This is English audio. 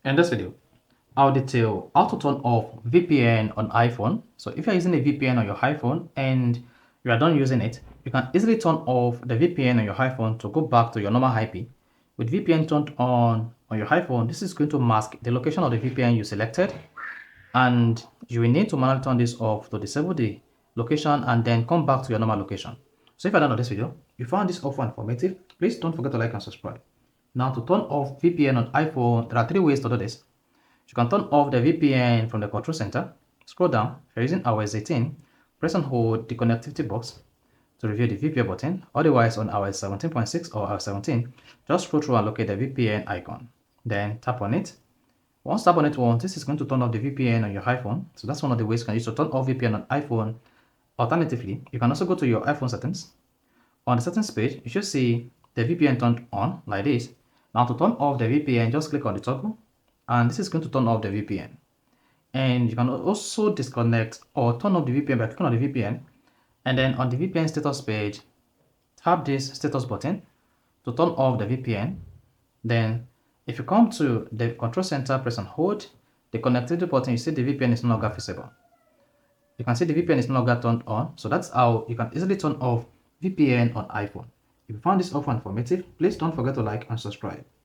In this video, I'll detail how to turn off VPN on iPhone. So if you're using a VPN on your iPhone and you are done using it, you can easily turn off the VPN on your iPhone to go back to your normal IP. With VPN turned on your iPhone, this is going to mask the location of the VPN you selected, and you will need to manually turn this off to disable the location and then come back to your normal location. So if you're done with this video, you found this offer informative, please don't forget to like and subscribe. Now to turn off VPN on iPhone, there are 3 ways to do this. You can turn off the VPN from the control center. Scroll down. If you're using iOS 18, press and hold the connectivity box to review the VPN button. Otherwise, on iOS 17.6 or iOS 17, just scroll through and locate the VPN icon. Then tap on it. Once tap on it once, this is going to turn off the VPN on your iPhone. So that's one of the ways you can use to turn off VPN on iPhone. Alternatively, you can also go to your iPhone settings. On the settings page, you should see the VPN turned on like this. Now to turn off the VPN, just click on the toggle, and this is going to turn off the VPN. And you can also disconnect or turn off the VPN by clicking on the VPN, and then on the VPN status page, tap this status button to turn off the VPN. Then if you come to the control center, press and hold the connectivity button, you see the VPN is no longer visible. You can see the VPN is no longer turned on. So that's how you can easily turn off VPN on iPhone. If you found this offer informative, please don't forget to like and subscribe.